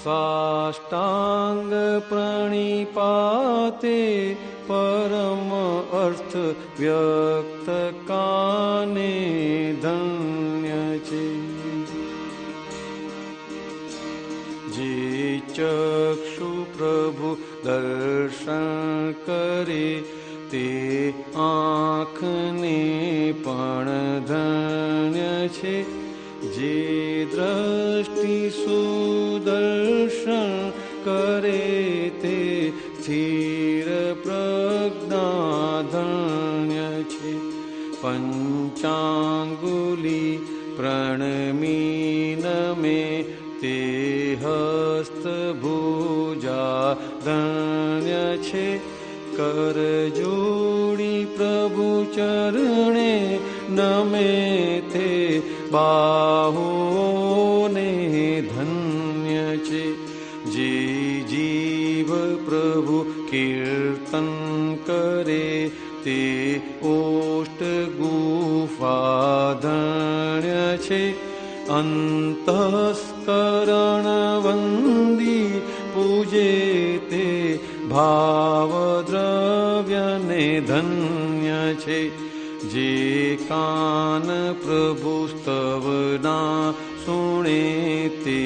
साष्टांग प्रणिपाते परम अर्थ व्यक्त काने धन्य छे। जे चक्षु प्रभु दर्शन करे ते आँखने पण धन्य छे। जे दृष्टि सुदर्शन करे ते स्थिर प्रज्ञा धन्य छे। पंचांगुली प्रणमीन में ते हस्त भुजा धन्य छे। कर जोड़ी प्रभु चरणे नमे ते बाहोने धन्य छे। जे जीव प्रभु कीर्तन करे ते ओष्ट गुफा धन्य छे। अंतस्करण वंदी पूजे ते भाव द्रव्य ने धन्य छे। जे कान प्रभु स्तवना सुने ते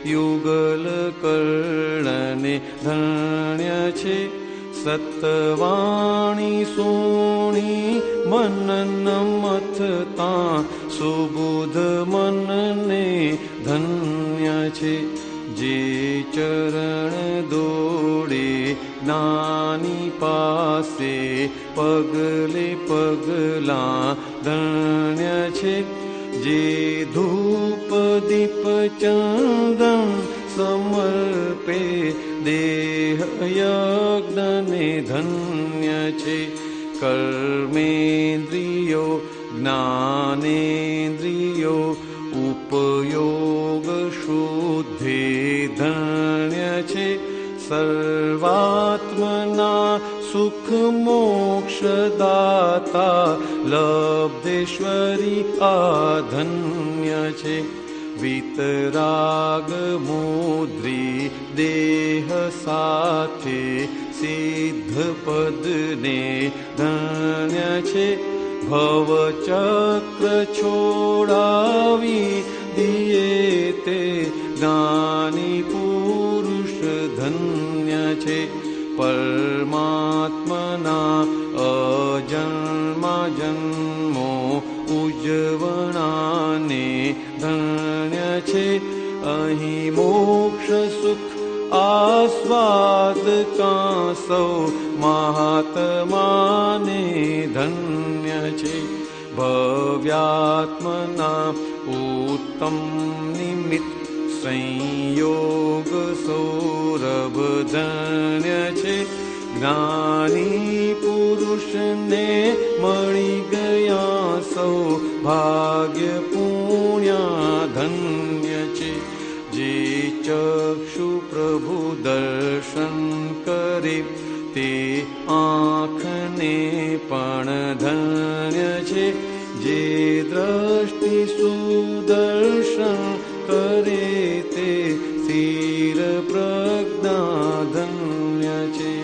युगल कर्णने धन्य छे। सत्वाणी सुणी मनन मथता सुबुध मनने धन्य छे। जे चरण दौड़े नानी पासे पगले पगला धन्य छे। जे धूप दीप चंदन समर्पे देह यज्ञ ने धन्य छे। कर्मेन्द्रियो ज्ञानेन्द्रियो उपयोग शुद्धि धन्य छे। सर्वात्मना सुख मोक्ष दाता लब्धेश्वरी आधन्य छे। वितराग मोद्री देह साथे सिद्ध पद ने धन्य छे। भवचक्र छोड़ावी दिए ते ज्ञानी पुरुष धन्य छे। परमात्मना अजन्मा जन्मो उज्जवनाने धन्य छे। अहीं मोक्ष सुख आस्वाद कांसौ महात्माने धन्य छे। भव्यात्मना उत्तम निमित्त संयोग सौरभ धन्य छे। ज्ञानी पुरुष ने मळी गया सौभाग्य पुण्या धन्य छे। जे चक्षु प्रभु दर्शन करे ते आँखने पण धन्य छे। जे दृष्टि सुदर्शन करे ते स्थिर प्रज्ञा धन्य छे।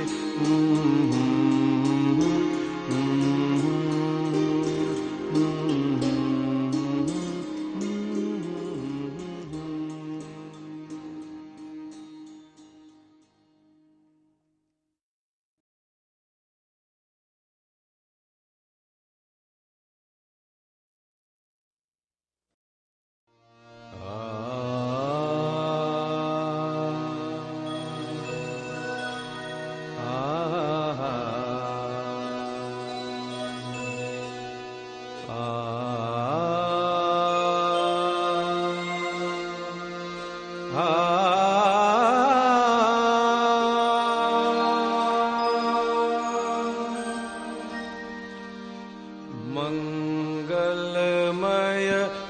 मंगलमय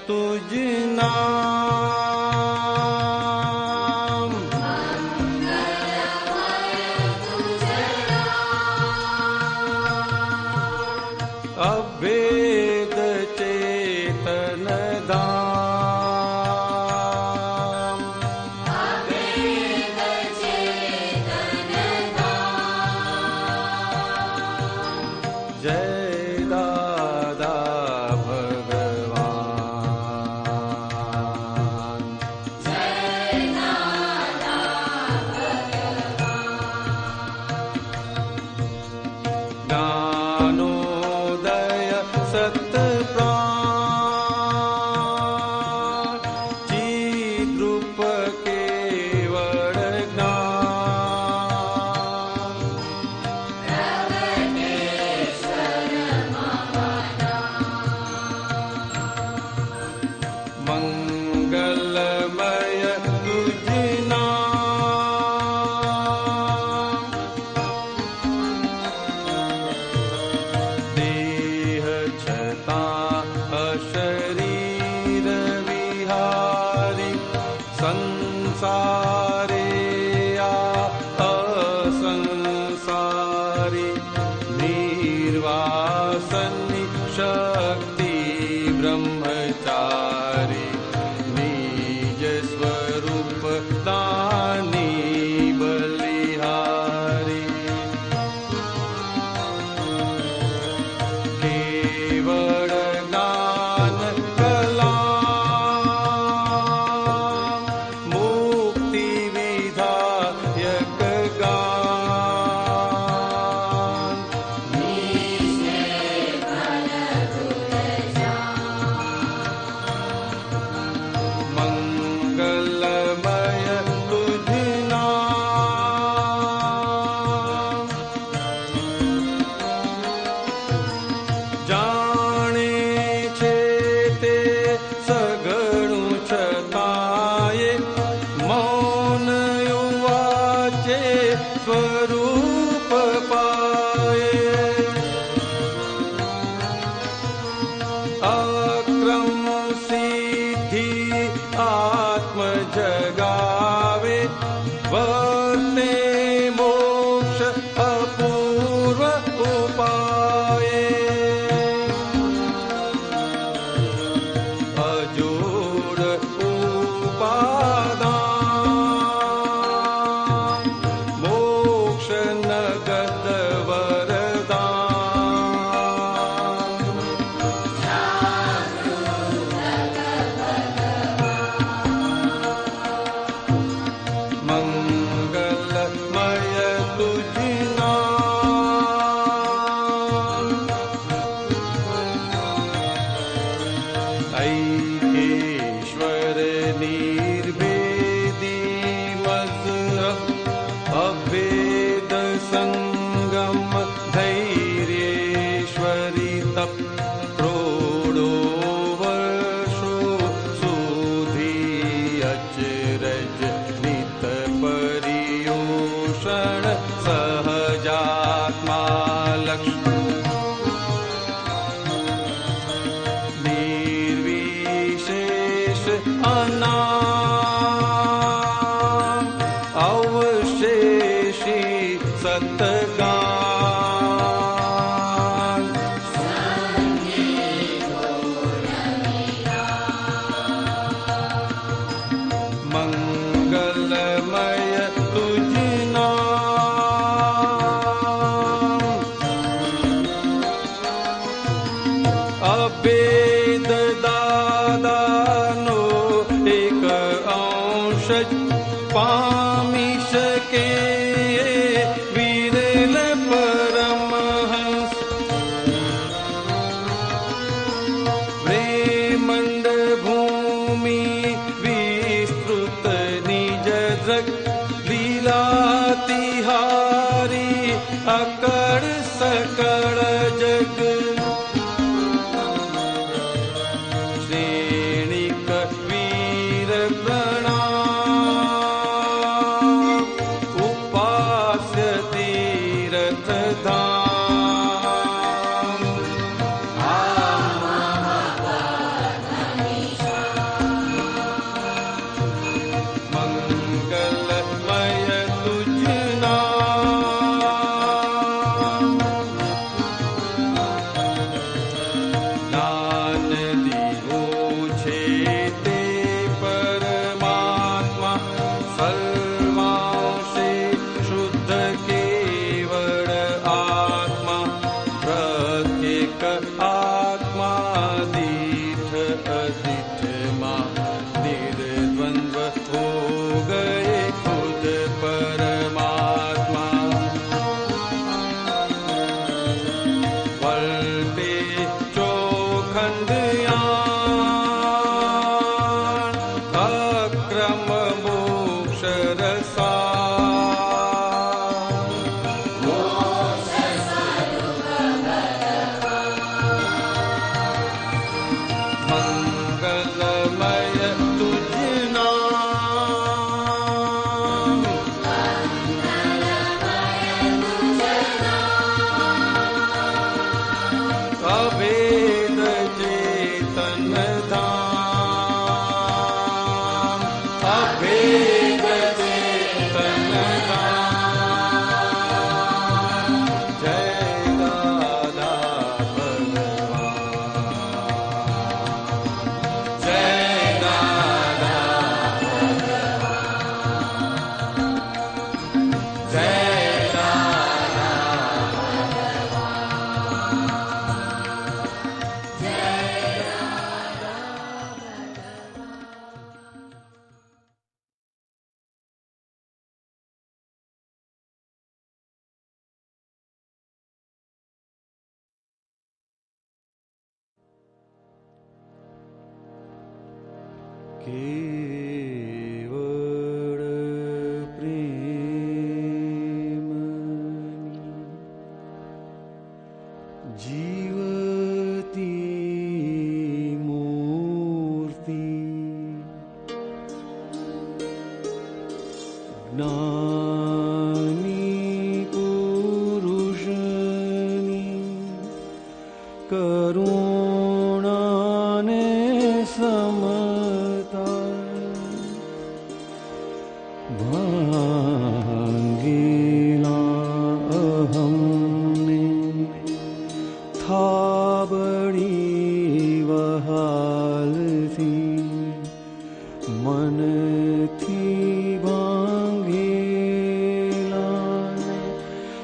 तुझ नाम, अभेद चेतन दान। संसारे या असंसारी निर्वासनि शक्ति ब्रह्मचारी निज स्वरूप दानी बलिहारी केवल ज्ञान कला मुक्ति विधायक गान मंगलमय तुझ नाम जाने छे ते सगळું છતાંય મૌન યુવાચે સ્વરૂપ પાયે અક્રમ સિદ્ધિ આત્મ જગાવે વર્તે મોક્ષ અપૂર્વ ઉપાયે અજોડ ઉપાદાન મોક્ષ નગદ વરદાન મંગલમય તુજ નામ ऐकेश्वर निर्भेदी मजहब अभेद संगम धैर्येश्वरी तप करोड़ो वर्षो सुधी अचरज नित पर्युषण सहजात्मा लक्ष्मी निर्विशेष अनाम अवशेषी सतगान मंगलमय तुझ नाम અભેદ દાદાનો એક અંશ જ પામી શકે વિરલ પરમહંસ પ્રેમંડ ભૂમિ વિસ્તૃત નિજ જગ લીલાતિહારી અકળ સકળ જગ શ્રેણિક વીર પ્રણામ ઉપાસ્ય તીર્થ ધામ મંગલમય તુજ નામ દાન દીવો છે તે પરમાત્મા સર્વાંશે શુદ્ધ કેવળ આત્મા પ્રત્યેક આત્મા દીઠ અદીઠમાં નિર્દ્વંદ્વ હો ગયે ખુદ પરમાત્મા વલ્ટે ચોખંડયાન અક્રમ મોક્ષ રસાન મંગલમય તુજ નામ અભેદ ચેતન ધામ વેદ ચેતન ગાન જય દાદા ભગવાન જય દાદા ભગવાન જય કેવળ પ્રેમની જીવતી મૂર્તિ જ્ઞાની પુરુષની કરુણાને ભાંગેલા અહમને થાબડી વહાલથી મનથી ભાંગેલા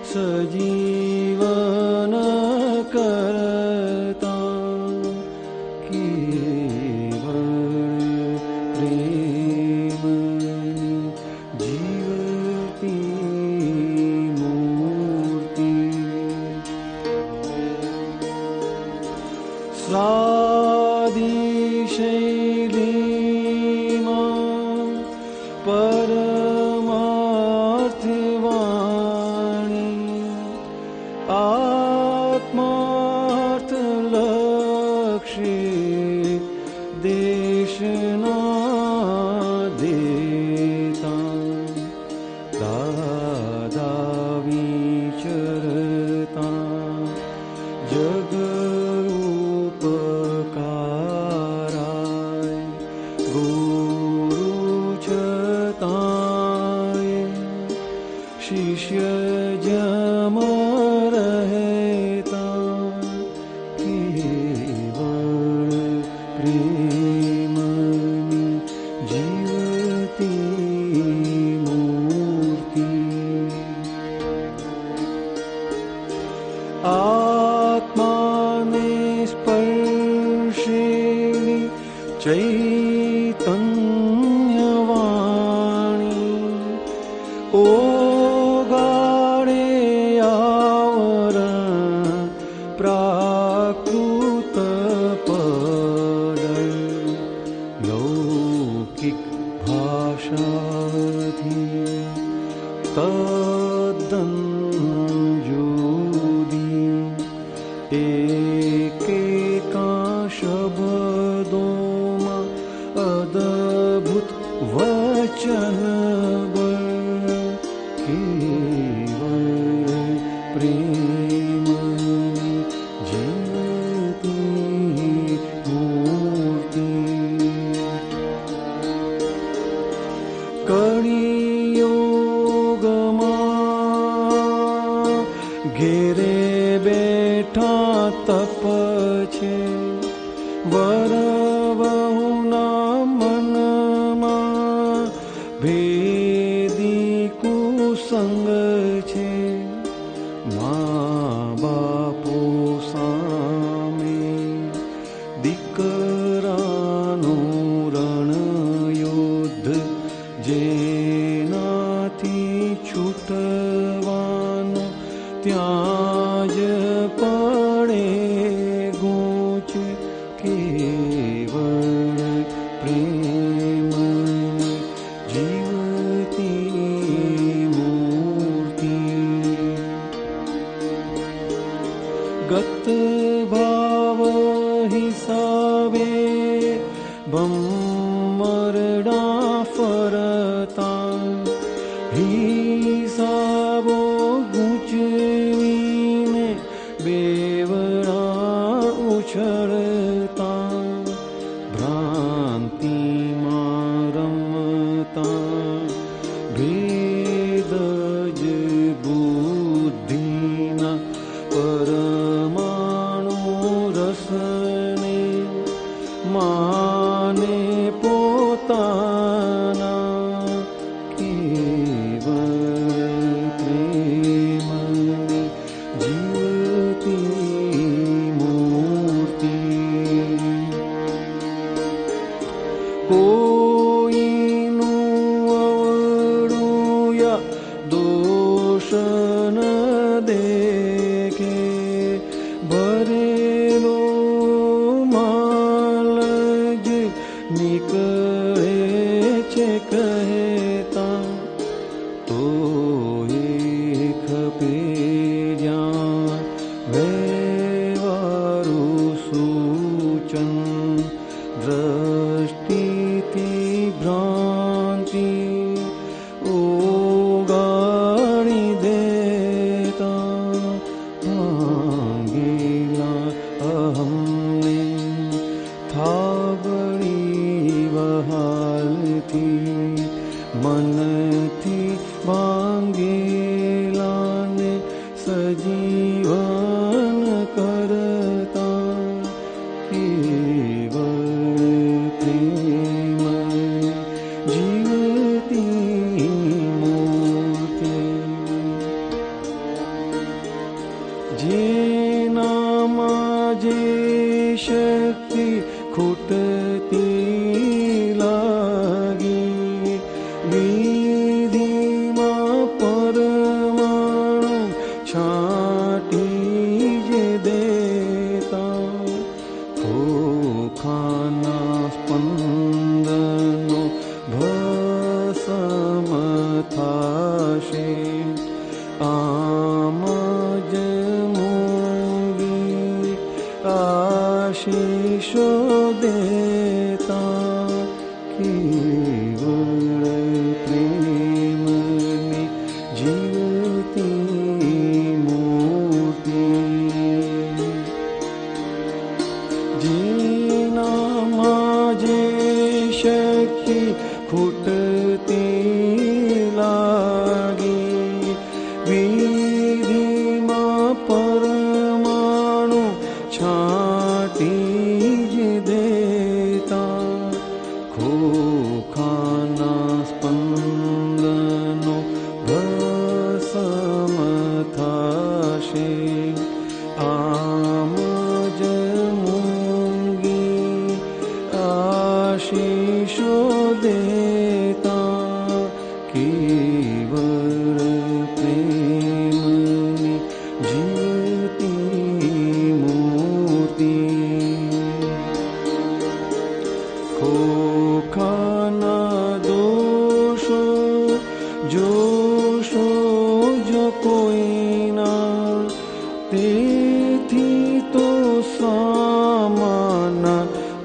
સજીવન કરતા કેવળ સાદિશૈલીમાં પરમાર્થવાણી આત્માર્થ લક્ષ્ય દેશના દેતા દાદા વિચરતા જગ શિષ્ય જમ રહેતા કેવળ પ્રેમની જીવતી મૂર્તિ આત્માને સ્પર્શેલી ચૈતન્યવાણી ઓગાડે આવરણ પ્રાકૃત પડ લૌકિક ભાષાથી તદ્દન જુદી એકેકા શબ્દોમાં અદભુત વચન કેવળ પ્રેમની જીવતી મૂર્તિ કળિયુગમાં ઘેરે બેઠા તપ છે વરવહુના મનમાં ભેદી કુસંગ છે મા બાપો સામે દીકરાનું રણયુદ્ધ જેનાથી છૂટવાનો ત્યાં જ પડે ગૂંચ કેવળ પ્રેમ જીવતી મૂર્તિ ગત ભાવ હિસાબે ભમરડા ફરતા હિસાબો ગૂંચવીને બેવડા ઉછળતા ભ્રાંતિમાં રમતા भेद ज बुद्धिना परमाणु रसने माने પોતાના કેવળ પ્રેમની જીવતી મૂર્તિ કોઈનું અવળું યા દોષ ન દેખે ભરેલો માલ જ નીકળે છે કહેતા તો એ ખપે જ્યાં વ્યવહારું સૂચન દ્રષ્ટિથી ભ્રાંતિ ઓગાળી દેતા ભાંગેલા અહમને થાબડી વહાલથી મનથી ભાંગેલાને સજીવન કરતા કેવળ પ્રેમ જીવતી મૂર્તિ જેનામાં જે શક્તિ ખૂટતી લાગી વિધિમાં પરમાણુ છાંટી જે દેતા ખોખાના સ્પંદનો ભસમ થાશે આમ જ મૂંગી આશીષો દેતા કેવળ પ્રેમની જીવતી મૂર્તિ જેનામાં જે શક્તિ ખૂટતી લાગી વિધિમાં પરમાણુ છાંટી જ દેતા ખોખાના સ્પંદનો ભસમ થાશે આમ જ મૂંગી આશીષો દેતા કેવળ પ્રેમની જીવતી મૂર્તિ ખોખાના દોષો જોશો જો કોઈના તેથી તો સામાન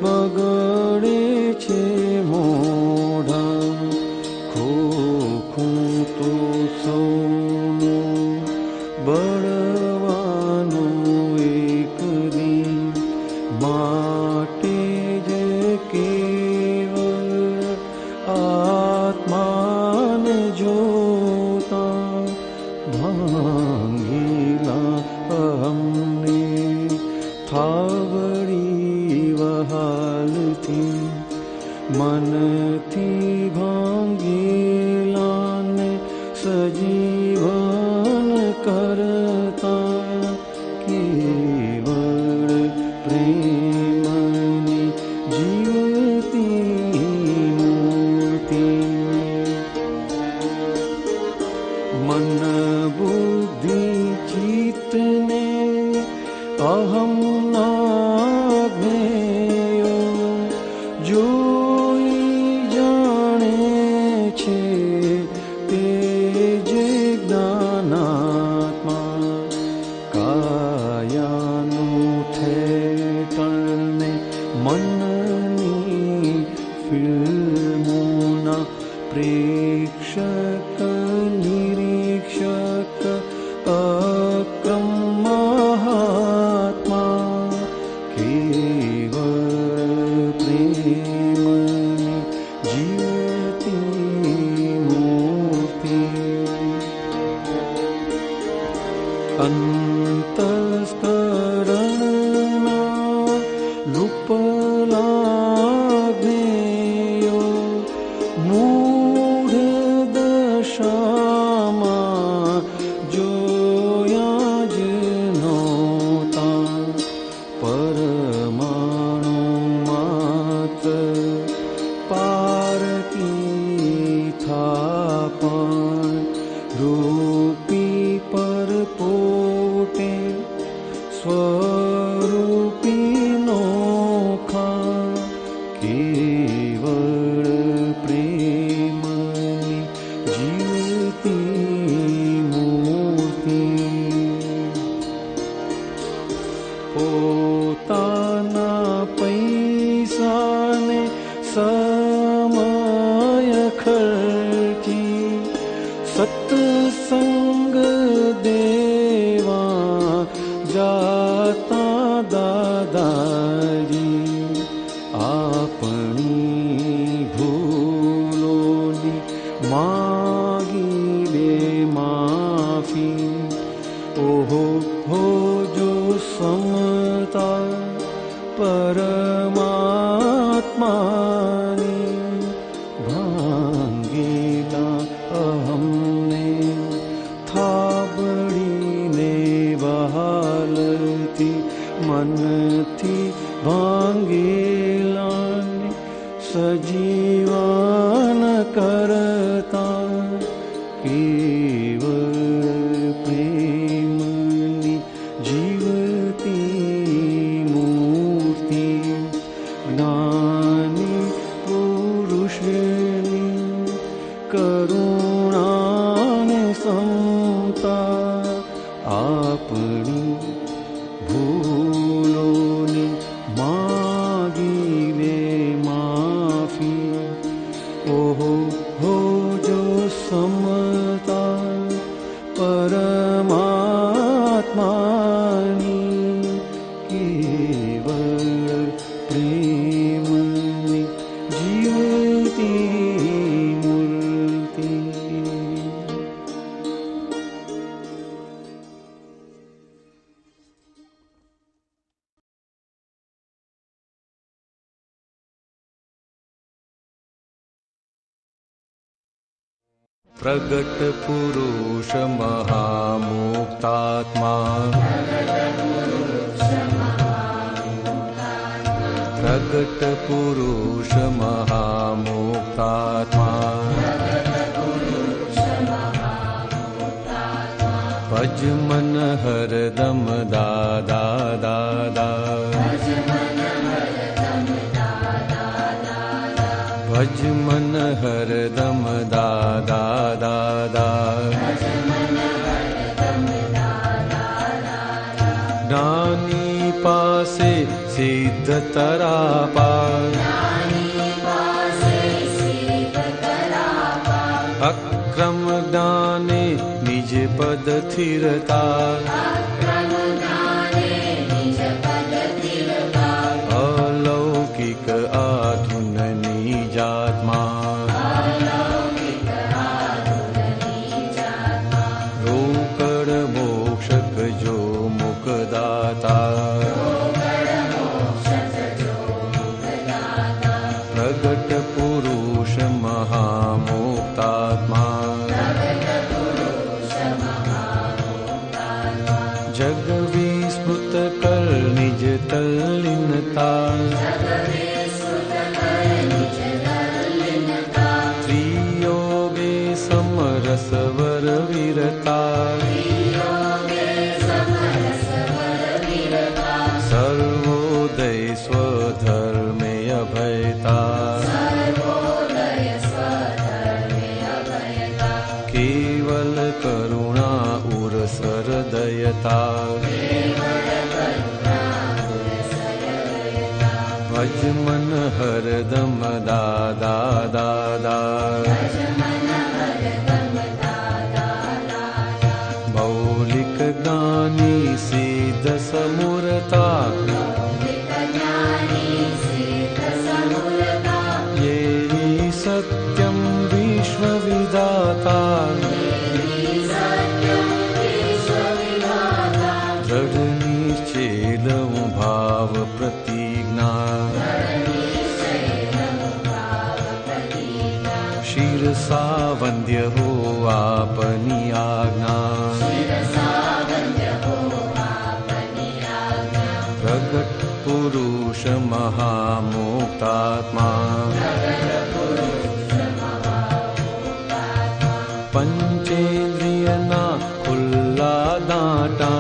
બગડે છે મોઢા ખોખું તો સૌનું બળવાનું એક દી માટે જ કેવળ આત્માને જોતા ભાંગેલા અહમને થાબડી વહાલથી મનથી ભાંગેલાને સજીવન કરતા કેવળ પ્રેમની જીવતી મૂર્તિ મન બુદ્ધિ ચિત્તને અહમ ના જ્ઞેયો જોઈ જાણે છે તે જે જ્ઞાનાત્મા કાયાનું ઠેકાણે મનની ફિલ્મોના પ્રેક્ષક નિરીક્ષક અક્રમ મહાત્મા કેવળ પ્રેમની જીવતી અંતસ્કરણના લુપલાગ્નેયો મૂઢ દશામાં જોયા જ નહોતા. પરમાણુ માત્ર પારકી થા પણ રૂપી પર પોટે સ્વરૂપી નોખા. કેવળ પ્રેમની જીવતી મૂર્તિ પોતાના પૈસાને સમય ખર્ચી સત્સંગ દેવા જાતા દાદાજી. આપણી ભૂલોની માગી લે માફી. ઓહો હો જો સમતા પરમાત્માની ભાંગેલા અહમને થાબડીને બહાલતી મનથી ભાંગેલાને સજીવાન કરતા. કેવળ પ્રેમની જીવતી મૂર્તિ જ્ઞાની પુરુષની કરુણાને સમતા. આપણી ભૂલોની માગી લે માફી. ઓહો હો જો સમતા પરમાત્માની કેવળ પ્રેમની જીવતી મૂર્તિ. પ્રગટ પુરુષ મહામુક્તાત્મા. પ્રગટ પુરુષ મહામુક્તાત્મા. ભજ મન હરદમ દાદા દાદા. ભજ મન હરદમ દાદા દાદા. જ્ઞાની પાસે સિદ્ધ તરાપાર. અક્રમ જ્ઞાને નિજ પદ સ્થિરતા. અલૌકિક આધુનની જાતમાં. રોકડ મોક્ષક જો મુકદાતા. પ્રગટ પુરુષ મહામુક્તાત્મા. જગ વિસ્મૃત કર નિજ તલ્લીનતા. ત્રિયોગે સમરસવર વીરતા. સર્વોદય સ્વધર્મે અભયતા. કેવલ કરુણા ઉરસર દયતા. ભજ મન હરદમ દાદા દાદા. મૌલિક જ્ઞાની સિદ્ધ સમૂરતા. યે સત્યમ વિશ્વવિદાતા. वंद्य हो आपनी आज्ञा, प्रगट पुरुष महामुक्तात्मा, पंचेन्द्रियना खुल्ला दाटा,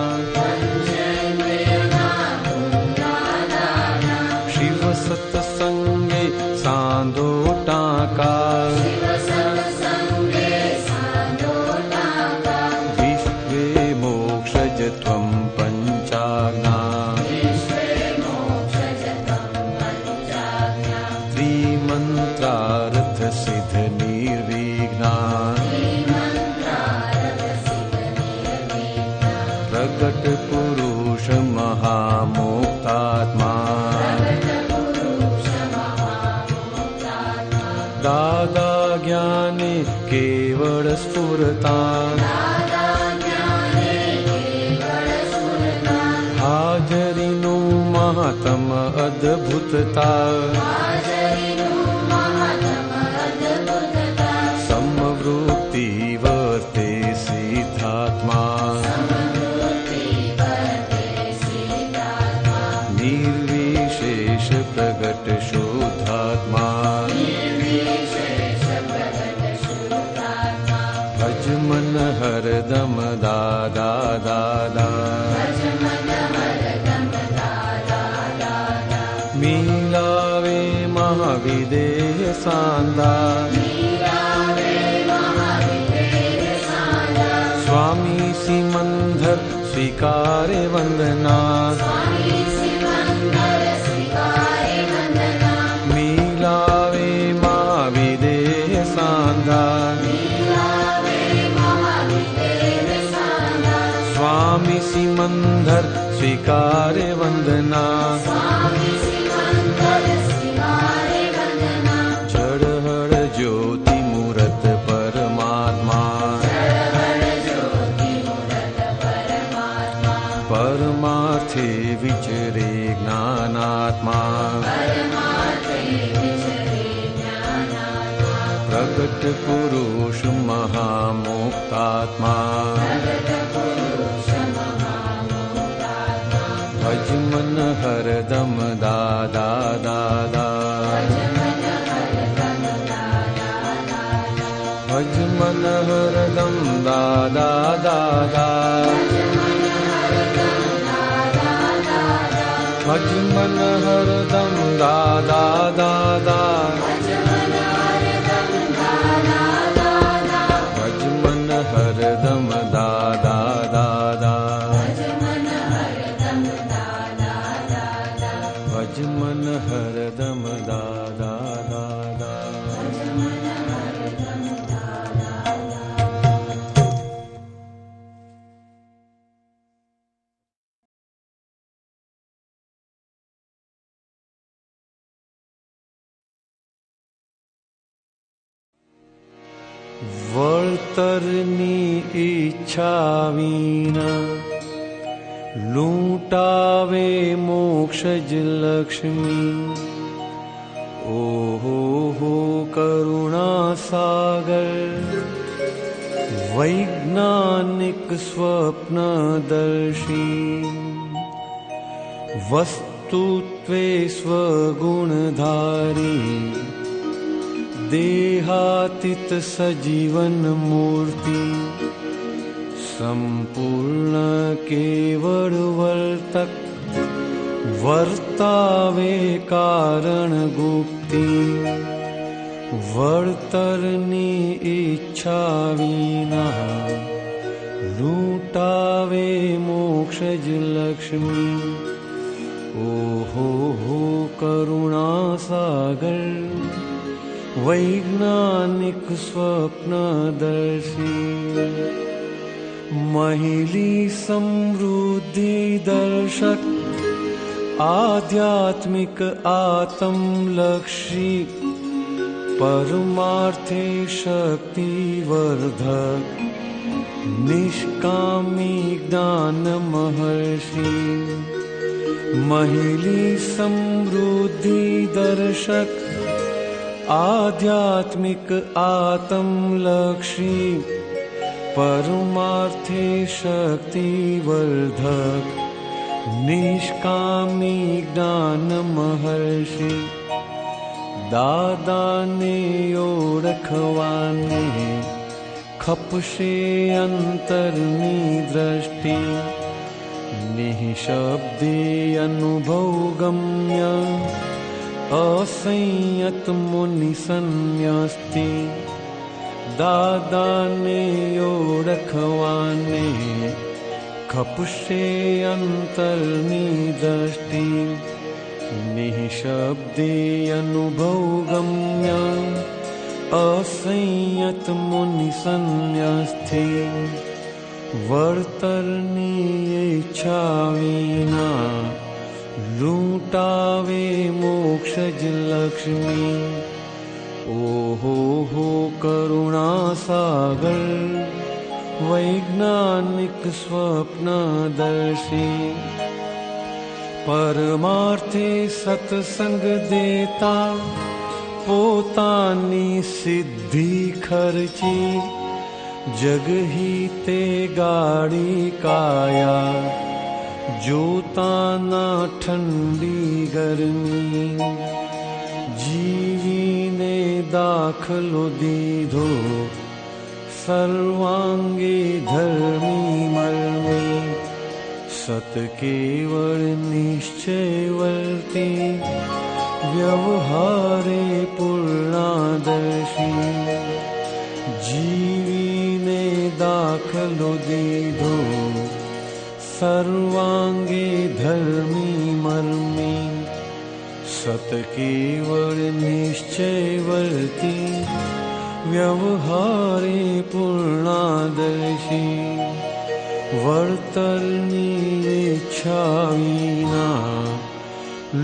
शिव सत्संगे सांधो टाका, विश्वे मोक्षज त्वं पंचाज्ञा, त्रिमंत्रार्थ सिद्ध निर्विघ्ना, प्रगट पुरुष महामुक्तात्मा, दादा ज्ञाने केवल स्फुरता, हाजरीनु महात्म अद्भुतता, समवृत्ति वर्ते सिद्धात्मा, निर्विशेष प्रगट शुद्धात्मा, भज मन हरदम दादा दादा, मिलावे महाविदेह सांदा, स्वामी सिमंदर स्वीकारे वंदना, मिलावे महाविदेह सांदा, स्वामी सिमंदर स्वीकारे वंदना, जड़हड़ ज्योति मूरत परमात्मा, परमार्थे विचरे ज्ञानात्मा, प्रगट पुरुष महामुक्तात्मा, भज मन हरदम दादा दादा, भज मन हरदम दादा दादा, भज मन हरदम दादा दादा, भज मन हरदम दादा दादा, भज मन हरदम दादा दादा। वळतરની ઈચ્છા વિના લૂંટાવે મોક્ષજ લક્ષ્મી, ઓહો હો કરુણા સાગર, વૈજ્ઞાનિક સ્વપ્નદર્શી, વસ્તુત્વે સ્વગુણધારી, देहातीत सजीवन मूर्ति, संपूर्ण केवल वर्तक, वर्तावे कारण गुप्ति, वर्तरनी इच्छा विना लूटावे मोक्षज लक्ष्मी, ओहो हो करुणा सागर, वैज्ञानिक स्वप्नदर्शी, महिली समृद्धि दर्शक, आध्यात्मिक आत्मलक्षी, परमार्थे शक्तिवर्धक, निष्कामी ज्ञान महर्षि, महिली समृद्धि दर्शक, आध्यात्मिक आत्मलक्षी परमार्थे शक्तिवर्धक निष्कामी ज्ञान महर्षि दादाने ओळखवाने खपशे अंतરની દ્રષ્ટિ નિઃશબ્દે અનુભવગમ્ય असंयत मुनि संन्यास्ति दादाने ओळखवाने खपशे अंतરની દ્રષ્ટિ નિઃશબ્દે અનુભવગમ્ય असंयत मुनि संन्यास्ति वर्तરની इच्छा विना लूटावे मोक्षज लक्ष्मी ओहो हो करुणा सागर वैज्ञानिक स्वप्नदर्शी परमार्थे सत्संग देता पोतानी सिद्धि खर्ची जगहिते गाड़ी काया जोताना ठंडी गर्मी जीवीने दाखलो दीधो सर्वांगे धर्मी मर्मी सत केवल निश्चयवर्ती व्यवहारे पूर्णादर्शी जीवीने दाखलो दीधो सर्वांगे धर्मी मर्मी सत केवल निश्चयवर्ती व्यवहारे पूर्णादर्शी वर्तરની इच्छा विना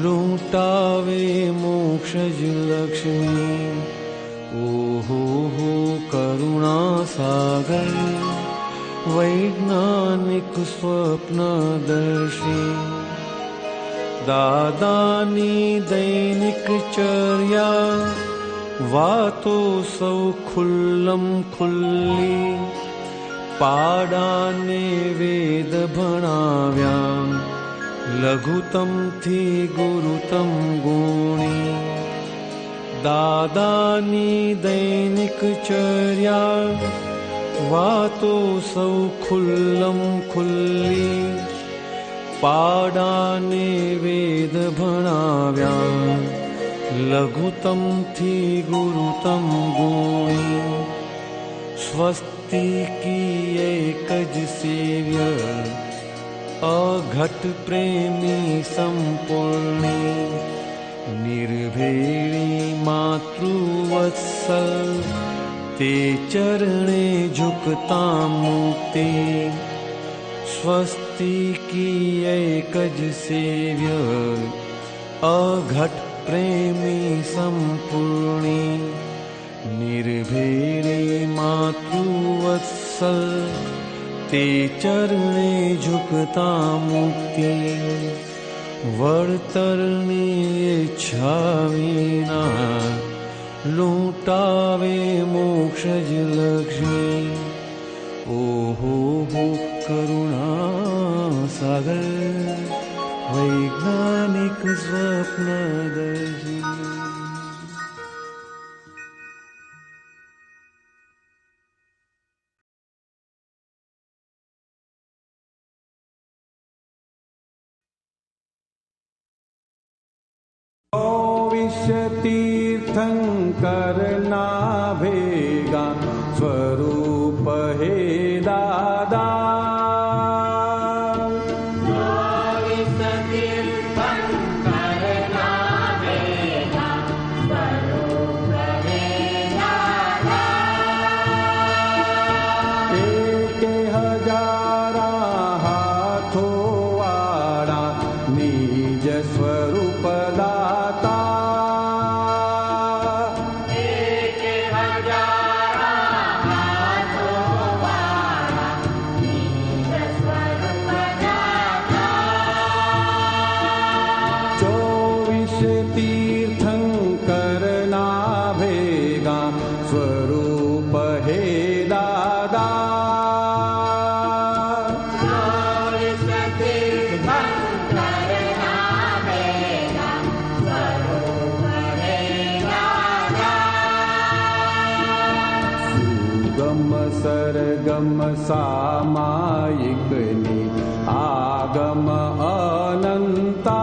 लूटावे मोक्षज लक्ष्मी ओहो हो करुणा सागर वैज्ञानिक स्वप्नदर्शी दादानी दैनिक चर्या वातो सौ खुल्लम खुल्ली पाडाने वेद भणाव्या लघुतम थी गुरुतम गुणी दादानी दैनिक चर्या वातो सौ खुल्लम खुल्ली पाडाने वेद भणाव्या लघुतम थी गुरुतम गुणी स्वस्ति की एकज सेव्य अघट प्रेमी संपूर्णी निर्भेड़ी मातृवत्सल ते चरणे झुकता मुक्ति स्वस्ति की एकज सेव्य अघट प्रेमी संपूर्णी निर्भेड़ी मातृवत्सल ते चरणे झुकता मुक्ति वर्तરની इच्छा विना लूटावे मोक्षज लक्ष्मी ओहो हो करुणा सागर वैज्ञानिक स्वप्नदर्शी तीर्थंकर ना भेगा स्वरूप हे दादा एक हजारा हाथों वाला निज स्वरूप दाता एक हजारा हाथों वाला गम सरगम सामायिकनी आगम अनंता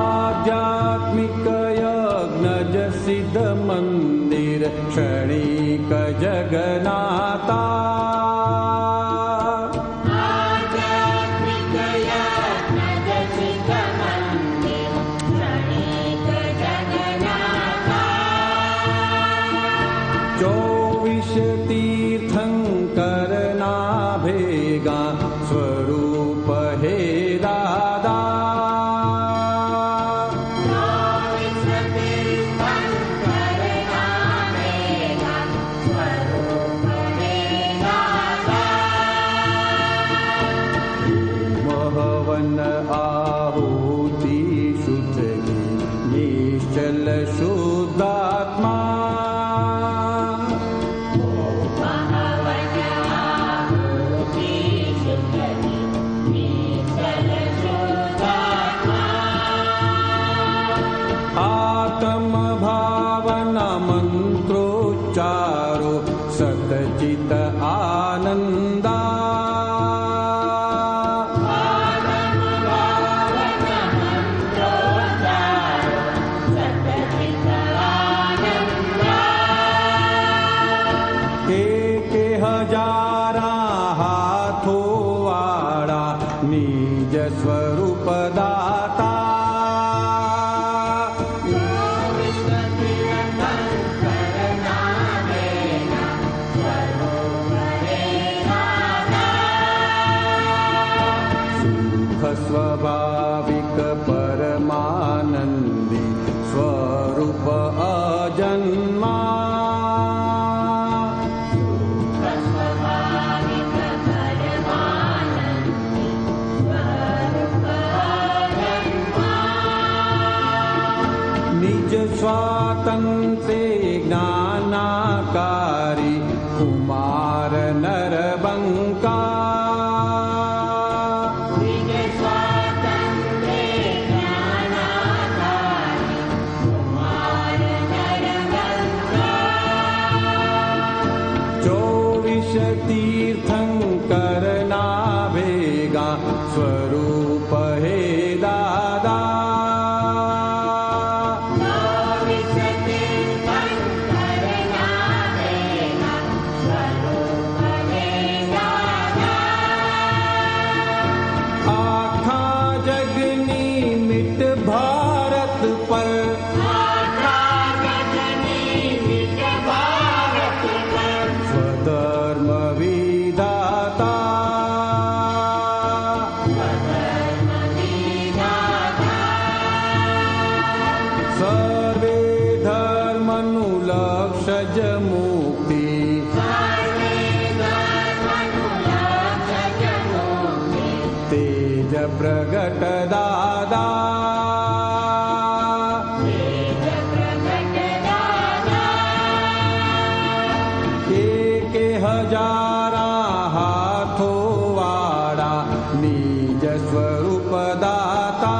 आध्यात्मिक यज्ञ सिद्ध मंदिर क्षणिक जगन्नाथा तीर्थंकर ना भेगा स्वरूप हे दादा महवन आहुति शुद्ध निश्चल शुद्धात्मा मंत्रोच्चारो सतचित आनंदा एक हजारा हाथों वाला निज स्वरूप दाता स्वाभाविक परमानंदी स्वरूप अजन्मा निज स्वातंत्र्य ज्ञानाकारी कुमार नरबंका तीर्थंकर ना भेगा स्वरूप हे दादा आखा जगनी मिट भारत पर स्वधर्म विधाता सर्वे धर्मनुलक्षज मुक्ति तेज प्रगट दादा एक हजारा हाथों वाला निज स्वरूप दाता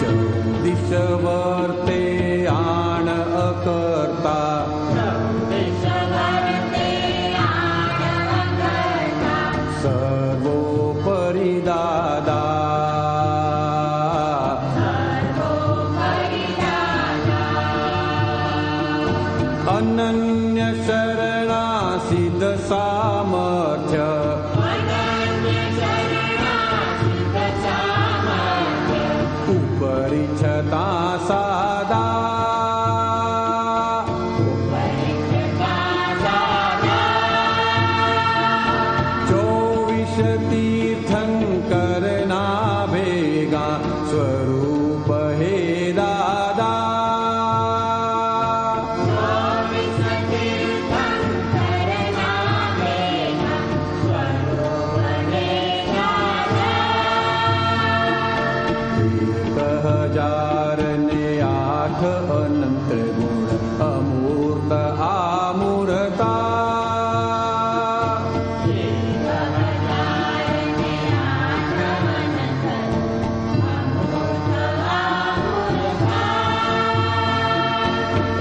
चौदिश वर्ते आण अकर्ता सर्वोपरि दादा अनन्य शरणा सिद्ध सामर्थ्य उपरि छता सादा चौविश तीर्थंकर ना भेगा स्वरूप हे दादा 1008 અનંત ગુણ અમૂર્ત આમૂર્તા.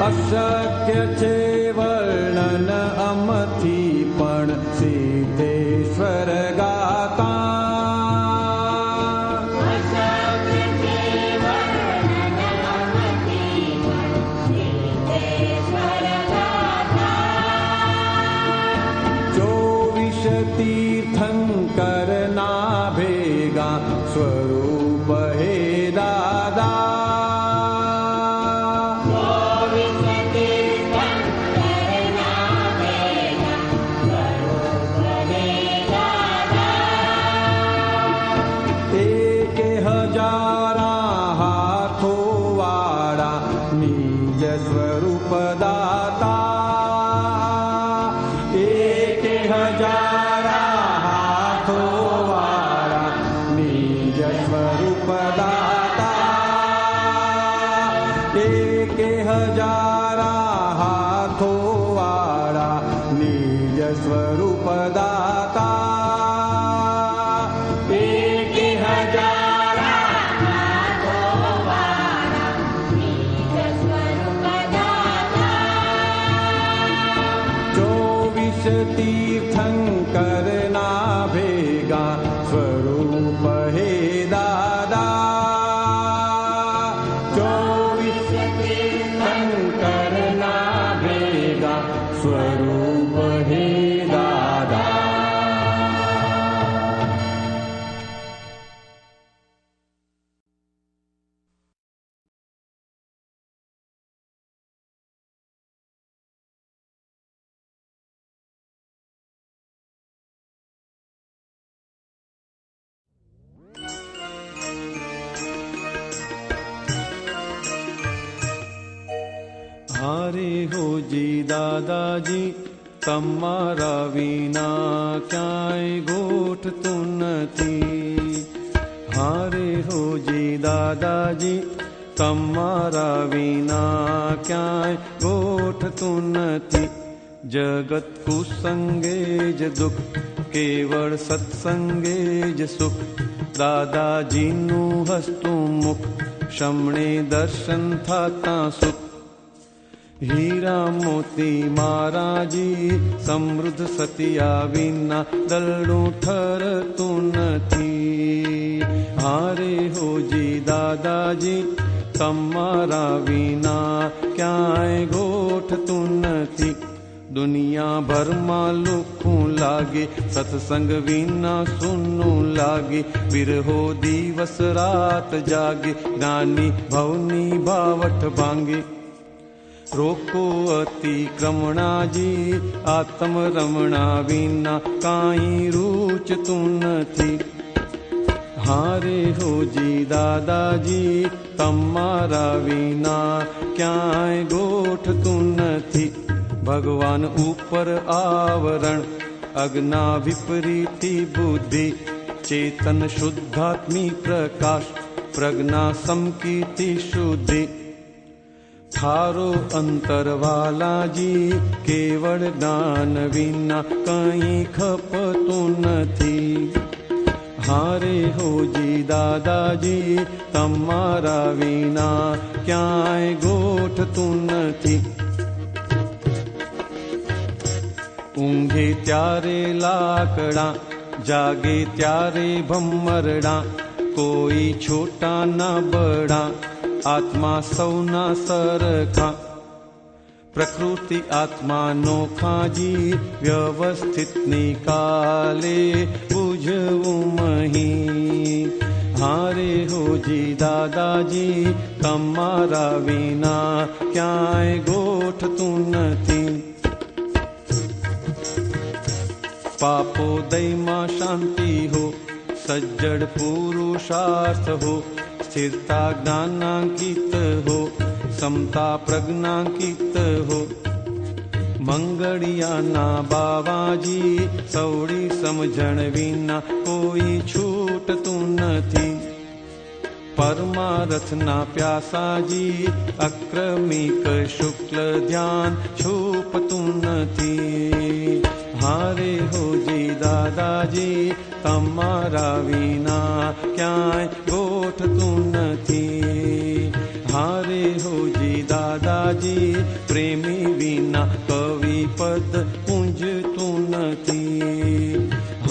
અશક્ય છે વર્ણન અમથી પણ સિદ્ધેશ્વર ગાતા. તીર્થંકર ના ભેગા સ્વરૂપ હે દાદા. એક હજારા હાથો વાળા નિજ સ્વરૂપ દાતા. એક હજારા હાથો વાળા નિજ સ્વરૂપ દાતા. એક હજારા હાથો વાળા નિજ સ્વરૂપ દાતા. એક હજારા હાથો વાળા નિજ સ્વરૂપ દાતા. 24 તીર્થંકર ના ભેગા સ્વરૂપ હે દાદા. 24 તીર્થંકર ના ભેગા સ્વરૂપ હે દાદા. હારે હોજી દાદાજી તમારા વિના ક્યાંય ગોઠતું નથી. હારે હોજી દાદાજી તમારા વિના ક્યાંય ગોઠતું નથી. જગત કુસંગે જ દુઃખ કેવળ સત્સંગે જ સુખ. દાદાજીનું હસતું મુખ શમણે દર્શન થતા સુખ. હીરા મોતી મારાજી સમૃદ્ધ સતિયા વિના દલડું ઠરતું નથી. હારે હોજી દાદાજી તમારા વિના ક્યાંય ગોઠતું નથી. દુનિયાભરમાં લુખું લાગે સત્સંગ વિના સૂનું લાગે. વિરહો દિવસ રાત જાગે જ્ઞાની ભવની ભાવઠ ભાંગે. રોકો અતિક્રમણાજી આત્મ રમણા વિના કાંઈ રૂચતું નથી. હારે હોજી દાદાજી તમારા વિના ક્યાંય ગોઠતું નથી. ભગવાન ઉપર આવરણ અજ્ઞા વિપરીતી બુદ્ધિ. ચેતન શુદ્ધાત્મી પ્રકાશ પ્રજ્ઞા સમકીર્તિ શુદ્ધિ. થારો અંતરવાલાજી કેવળ જ્ઞાન વિના કંઈ ખપતું નથી. હારે હોજી દાદાજી તમારા વિના ક્યાંય ગોઠતું નથી. ઊંઘે ત્યારે લાકડા જાગે ત્યારે ભમરડા. કોઈ છોટા ના બડા આત્મા સૌના સરખા. પ્રકૃતિ આત્મા નોખાજી વ્યવસ્થિત નિકાલે બુઝવું મહી. હારે હોજી દાદાજી તમારા વિના ક્યાંય ગોઠતું નથી. પાપોદયમાં શાંતિ હો સજ્જડ પુરુષાર્થ હો. સ્થિરતા જ્ઞાનાંકિત હો સમતા પ્રજ્ઞાંકિત હો. મંગળિયાના બાવાજી સૌડી સમજણ વિના કોઈ છૂટતું નથી. પરમારથના પ્યાસાજી અક્રમિક શુક્લ ધ્યાન છૂપતું નથી. હારે હોજી દાદાજી તમારા વિના ક્યાંય ગોઠતું નથી. હારે હોજી દાદાજી પ્રેમી વિના કવિ પદ પૂંજતું નથી.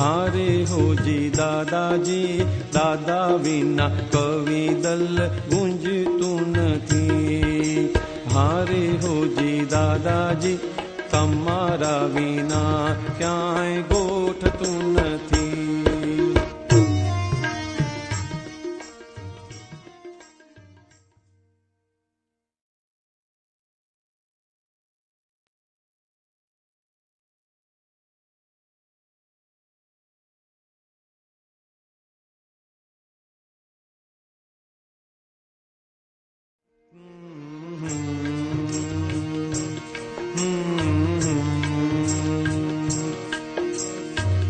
હારે હોજી દાદાજી દાદા વિના કવિ દલ ગુંજતું નથી. હારે હોજી દાદાજી તમારા વિના ક્યાંય ગોઠતું નથી.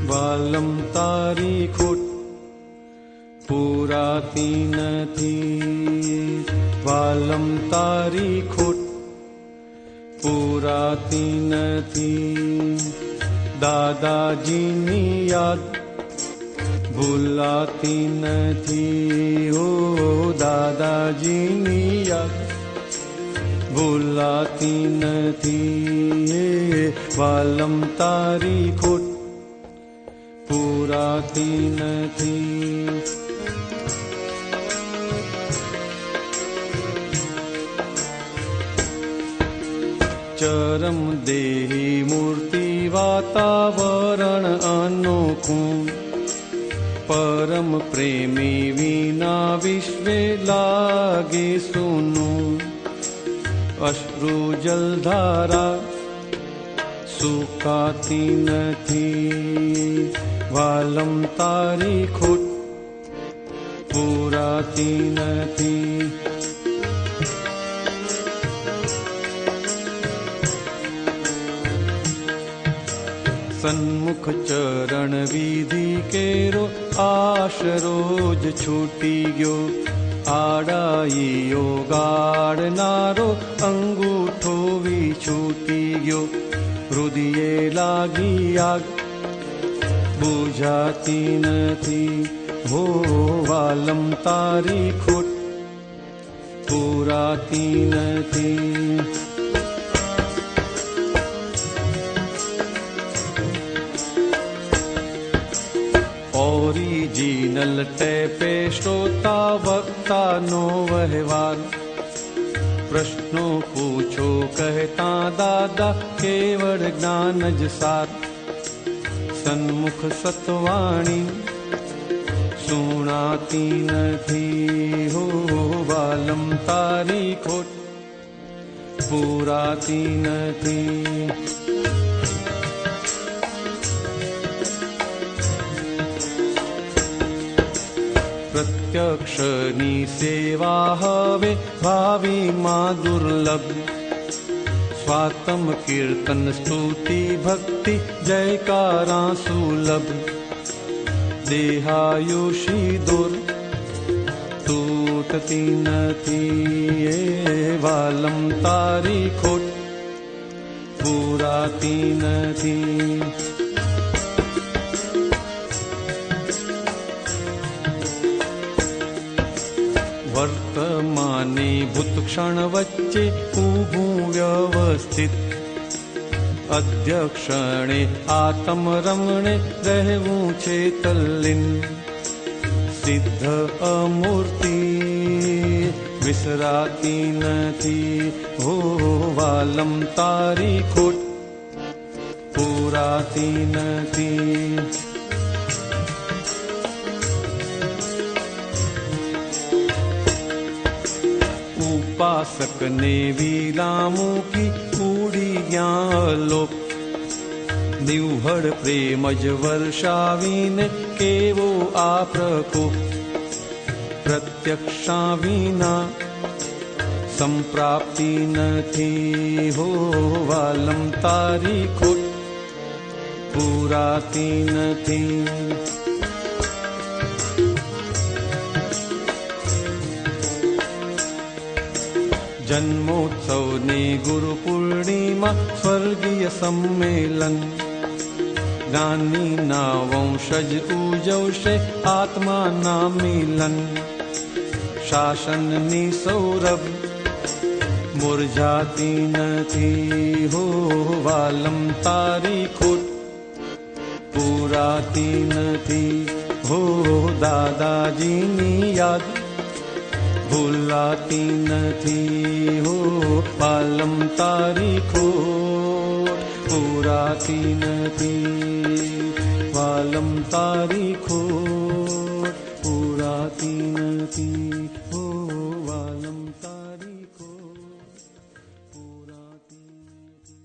વાલમ તારી ખોટ પૂરાતી નથી. વાલમ તારી ખોટ પૂરાતી નથી. દાદાજીની યાદ ભૂલાતી નથી. ઓ દાદાજીની યાદ ભૂલાતી નથી. વાલમ તારી ખોટ પૂરાતી નથી. ચરમ દેહી મૂર્તિ વાતાવરણ અનોખું. પરમ પ્રેમી વિના વિશ્વે લાગે સૂનું. અશ્રુ જલધારા સુકાતી નથી. વાલમ તારી ખોટ પૂરાતી નથી. સન્મુખ ચરણ વિધિ કેરો આશરો જ છૂટી ગયો. આડાઈઓ ગાડનારો અંગૂઠો છૂટી ગયો. હૃદયે લાગી આગ બુઝાતી નથી. હો વાલમ તારી ખોટ પૂરાતી નથી. ઓરિજિનલ ટેપે શ્રોતા વક્તાનો વહેવાર. પ્રશ્નો પૂછો કહેતા દાદા કેવળ જ્ઞાન જ સાર. સન્મુખ સતવાણી સુણાતી નથી. હો વાલમ તારી ખોટ પૂરાતી નથી. પ્રત્યક્ષની સેવા હવે ભાવિમાં દુર્લભ. સ્વાતમ કીર્તન સ્તુતિ ભક્તિ જયકારા સુલભ. દેહાયુષી દુર તૂટતી નથી. વાલમ તારી ખોટ પૂરાતી નથી. વર્તમાને ભૂતક્ષણ વચ્ચે ઊભું વ્યવસ્થિત. અધ્યક્ષણે આત્મરમણે રહેવું છે તલ્લીન. સિદ્ધ અમૂર્તિ વિસરાતી નથી. હો વાલમ તારી ખોટ પૂરાતી નથી. ઉપાસકને વીલા મૂકી ઉડી ગયા લોક. નિવહળ પ્રેમ જ વર્ષાવીને કેવો આ પ્રકોપ. પ્રત્યક્ષા વિના સંપ્રાપ્તિ નથી. હો વાલમ તારી ખોટ પૂરાતી નથી. જન્મોત્સવની ગુરુ પૂર્ણિમા સ્વર્ગીય સંમેલન જ્ઞાનીના વંશજ ઉજવશે આત્માના મિલન શાસનની સૌરભ મુરઝાતી નથી હો વાલમ તારી ખોટ પૂરાતી નથી હો દાદાજીની યાદ ભૂલાતી નથી હો વાલમ તારી ખોટ પૂરાતી નથી વાલમ તારી ખોટ પૂરાતી નથી હો વાલમ તારી ખોટ પૂરાતી નથી.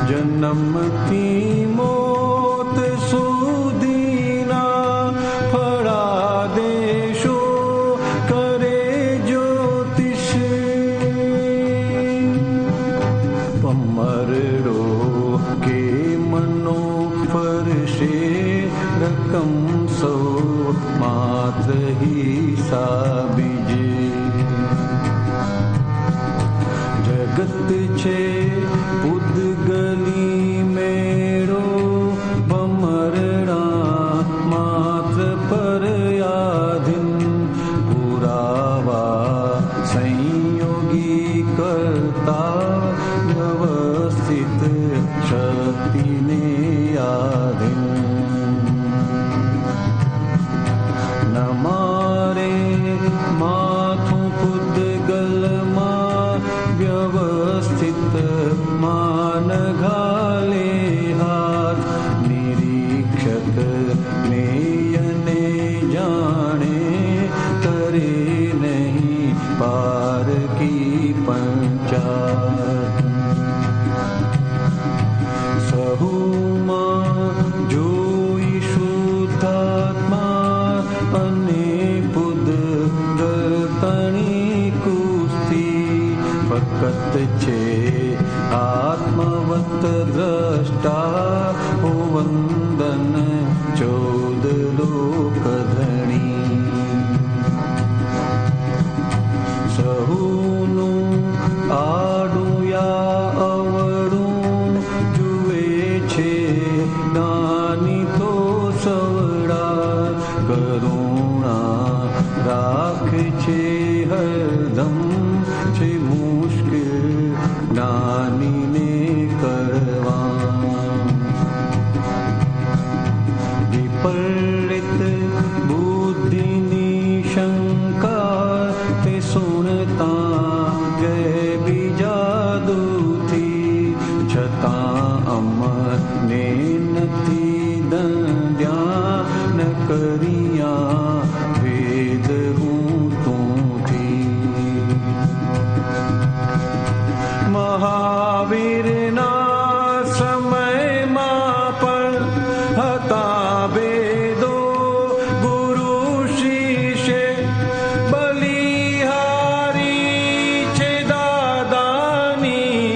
જન્મથી મોત સુધીના ફળા દે રકમ સૌ માત્ર હિસાબીજે. જગત છે પૂદગલી મેળો, ભમરણા માત્ર પર્યાધીન. પુરાવા સંયોગી કરતા વ્યવસ્થિત શક્તિને આધીન. ન મારે માથું પૂદગલમાં વ્યવસ્થિત માન ઘાલે હાથ. નિરીક્ષક નેયને જાણે કરે નહીં પાર કી પંચાત. સહુમાં જોઈ શુદ્ધાત્મા અને પૂદગલની કુસ્તી. ફકત છે આત્મવત દ્રષ્ટા, ઓ વંદન 14 લોક ધણી. સહુનું આડું યા અવળું જુએ છે નાની તો સવડા. કરુણા રાખે છે હરદમ, છે મુશ્કેલ જ્ઞાનીને કરવા. વિપરીત બુદ્ધિની શંકા તે સુણતા ગયે બીજા દુથી. છતાં અમને નથી દંડ્યા, ન કર્યા વેદ હું તુંથી. મહાવીરના સમયમાં પણ હતા ભેદો, ગુરુ શિષ્ય બલિહારી છે દાદાની.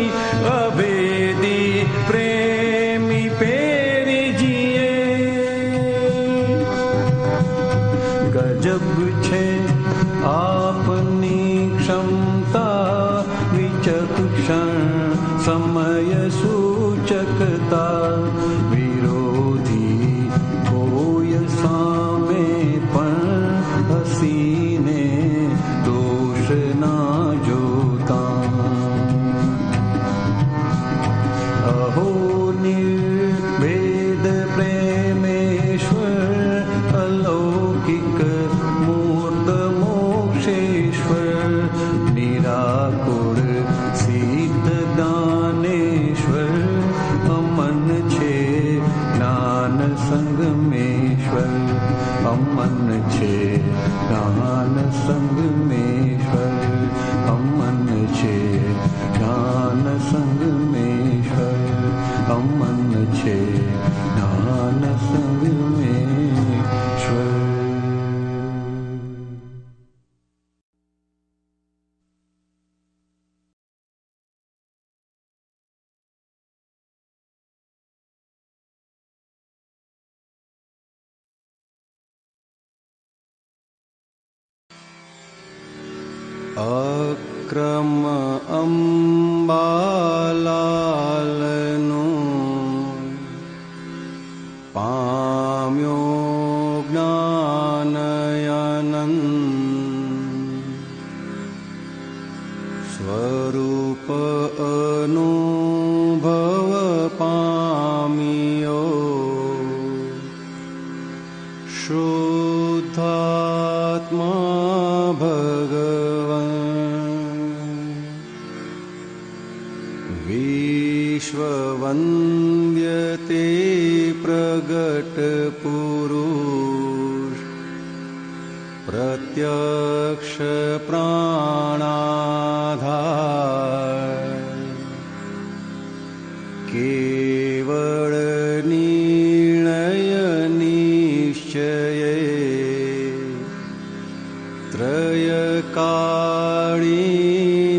અભેદી પ્રેમી પેરીજીએ. ગજબ છે આપની ક્ષમતા, વિચક્ષણ સમય સૂચકતા. વિરોધી કોઈ સામે પણ હસીને દોષ ના જોતા. અહો નિર્ભેદ પ્રેમેશ્વર, અલૌકિક મૂર્ત મોક્ષેશ્વર. નિરાકુળ સિદ્ધ દાનેશ્વર, અમન છે જ્ઞાન સંગમેશ્વર. અમન છે જ્ઞાન સંગમેશ્વર. અમન છે જ્ઞાન સંગમેશ્વર. અમન છે જ્ઞાન સંગમેશ્વર. અક્રમ અંબાલાલનું પામ્યો જ્ઞાનયનન. સ્વરૂપ અનુભવ પામ્યો, શુદ્ધાત્મા ભગવન. વિશ્વવંદ્ય તે પ્રગટ પુરુષ, પ્રત્યક્ષ પ્રાણાધાર. કેવળ નિર્ણય નિશ્ચયે, ત્રયકાળી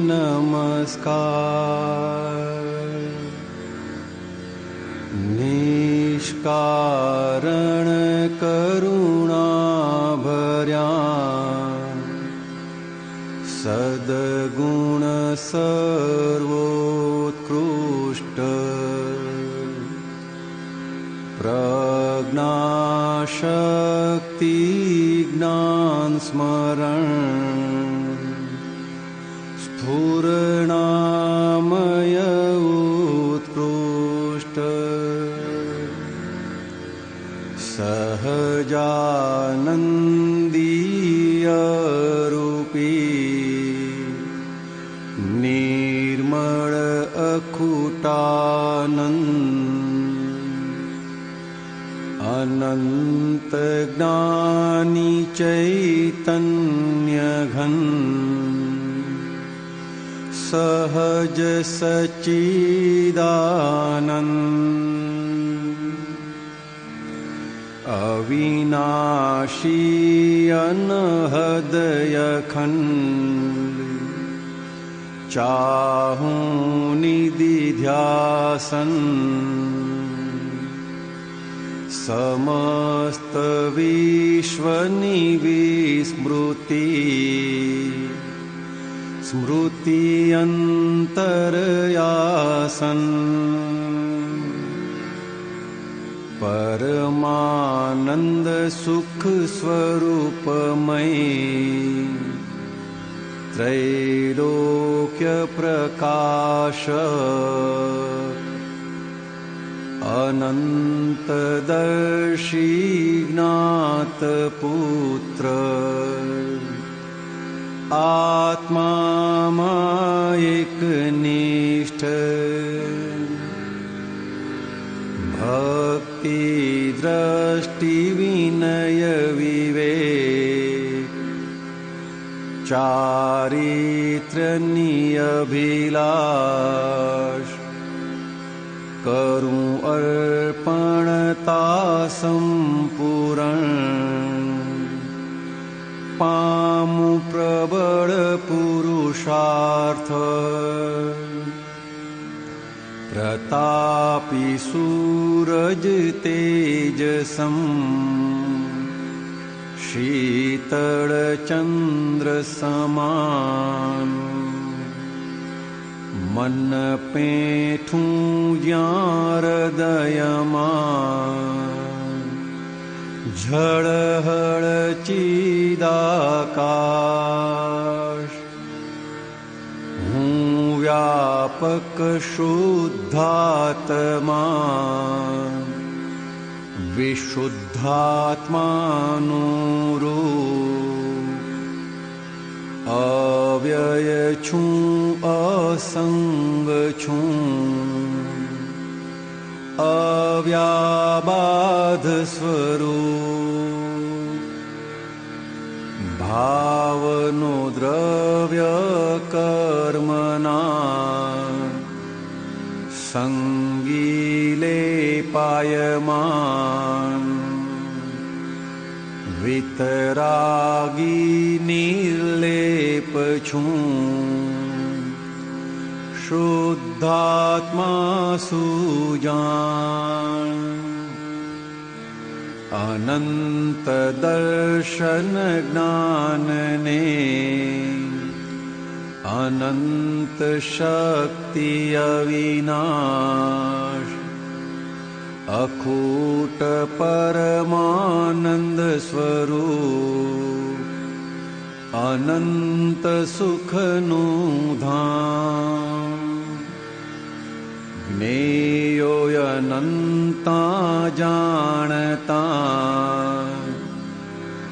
નમસ્કાર. નિષ્કારણ करुणा भर्या सद्गुण सर्वोत्कृष्ट प्रज्ञाशक्ति ज्ञान स्मरण स्फुरणामय उत्कृष्ट सहजानन्दीय रूपी निर्मल अकुटानंद अनंत ज्ञानी चैतन्य घन सहज सच्चिदानंद अविनाशी अनहदय खंड चाहूं निधि ध्यासन समस्त विश्व निविस्मृति स्मृति अंतरयासन परमानंद सुख स्वरूपमय त्रैलोक्य प्रकाश अनंतदर्शी ज्ञात पुत्र आत्मा एकनिष्ठ भक्ति दृष्टि विनय विवेक चारित्र नियभिलाष करूं अर्पणता संपूर्ण पामु प्रबल पुरुषार्थ प्रतापी सूरज तेजसम शीतल चंद्र समान मन पेठूं ज्यां हृदयमां झळहळ चिदाकाश हूँ व्यापक शुद्धात्मा विशुद्धात्मानुरूप अव्यय छूं असंग छूं अव्याबाध स्वरूप भावनो द्रव्य कर्मना संगीले पायमान वितरागी निर्लेप छूं शुद्धात्मा सुजान अनंत दर्शन ज्ञान ने अनंत शक्ति अविनाश अकूट परमानंद स्वरूप अनंत सुखनु धाम ज्ञेयोऽनंता जानता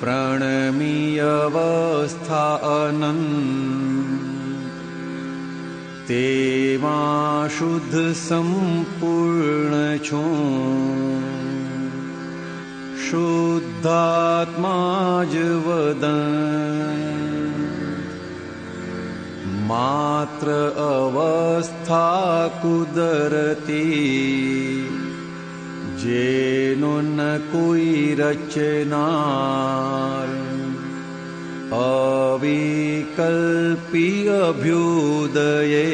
प्रणमीय अवस्था अनंत तेमा शुद्ध संपूर्ण छूं शुद्धात्मा जवदन मात्र अवस्था कुदरती जेनो न कोई रचनार अविकल्पी अभ्युदये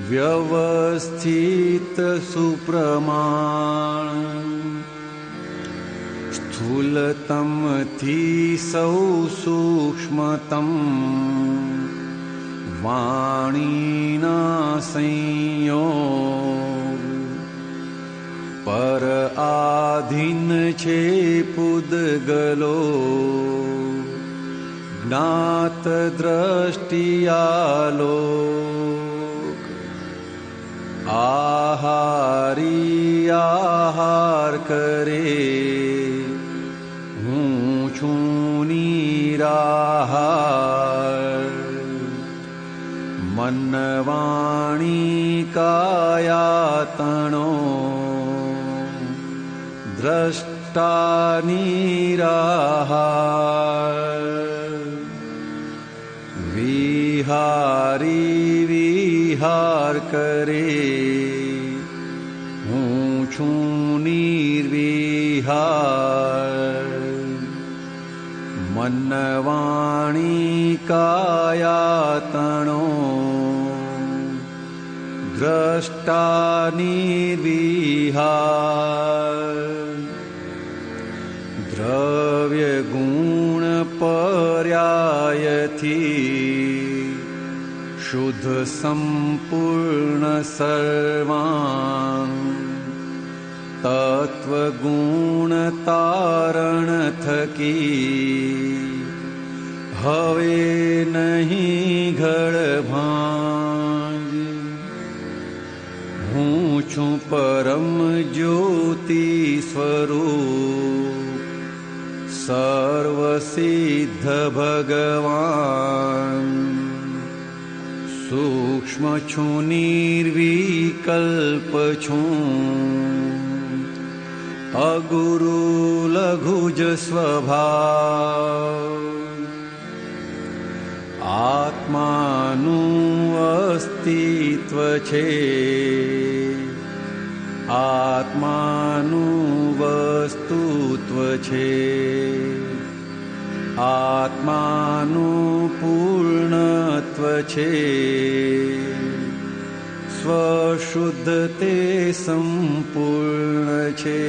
व्यवस्थित सुप्रमाण સ્થૂલતમથી સૌ સૂક્ષ્મતમ વાણીના સંયોગ પર આધીન છે પૂદગલો જ્ઞાત દ્રષ્ટિયાલોક આહારી આહાર કરે હું છું નિરાહાર મન વાણી કાયાતણો દ્રષ્ટા નિરાહાર વિહારી વિહાર કરે હું છું નિર્વિહાર મન વાણી કાયાતણો દ્રષ્ટા નિર્વિહાર દ્રવ્ય ગુણ પર્યાયથી શુદ્ધ સંપૂર્ણ સર્વાંગ તત્વગુણ તારણ થકી હવે નહીં ઘડભાંગ હું છું પરમ જ્યોતિ સ્વરૂપ સર્વસિદ્ધ ભગવાન સૂક્ષ્મ છું નિર્વિકલ્પ છું અગુરુ લઘુજ સ્વભાવ આત્માનું અસ્તિત્વ છે આત્માનું વસ્તુત્વ છે આત્માનું પૂર્ણત્વ છે સ્વશુદ્ધ તે સંપૂર્ણ છે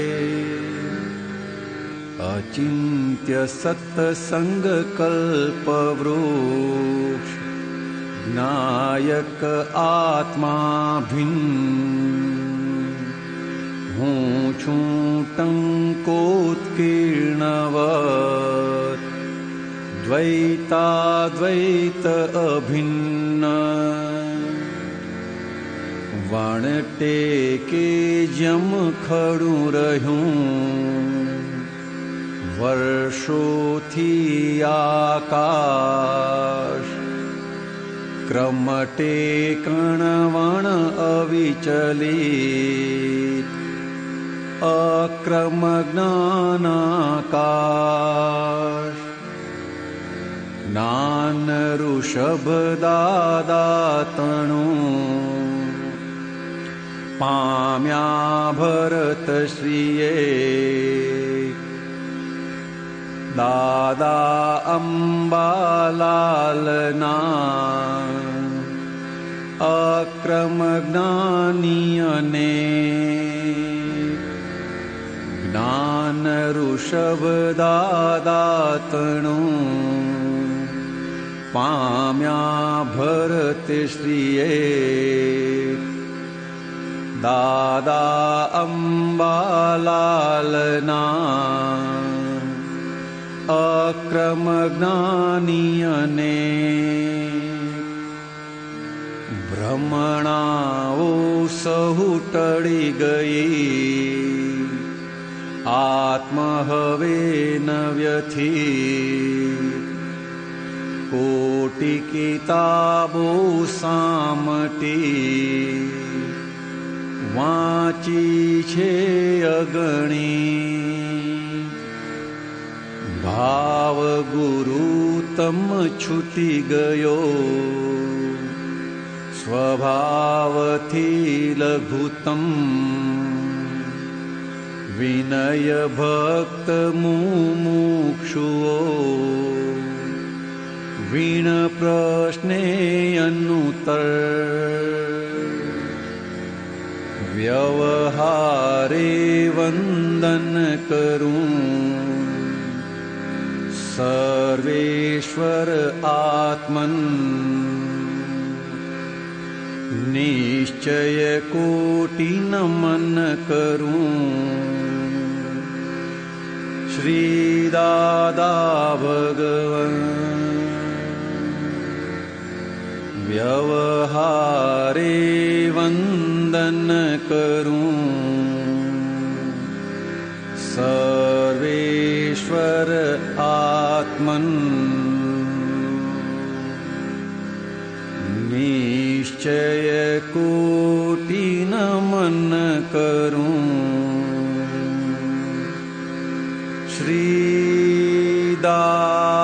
અચિંત્ય સત્સંગ કલ્પવૃક્ષ જ્ઞાયક આત્મા ભિન્ન હું છું ટંકોત્કીર્ણવત દ્વૈતાદ્વૈત અભિન્ન વણટેકે જમ ખડું રહ્યું વર્ષોથી આકાશ ક્રમટે કણવણ અવિચલિત અક્રમ જ્ઞાનાકાશ જ્ઞાન ઋષભ દાદાતણું પામ્યા ભરત શ્રીએ દાદા અંબાલાલના અક્રમ જ્ઞાનીયને જ્ઞાન ઋષભ દાદાતણું પામ્યા ભરત શ્રીએ દાદા અંબાલાલના અક્રમ જ્ઞાનીયને ભ્રમણાઓ સહુ ટળી ગઈ આત્મ હવે ન વ્યથિત કોટી કિતાબો સામટી વાંચી છે અગણી ભાવ ગુરુ તમ છૂટી ગયો સ્વભાવથી લઘુતમ વિનય ભક્ત મુમુક્ષુઓ વીણ પ્રશ્ને અનુત્તર વ્યવહારે વંદ वंदन करूं। सर्वेश्वर आत्मन निश्चय कोटि नमन करूं। श्री दादा भगवन व्यवहारे वंदन करूं। सर्वेश्वर आत्मन निश्चय कोटि नमन करूं। श्री दादा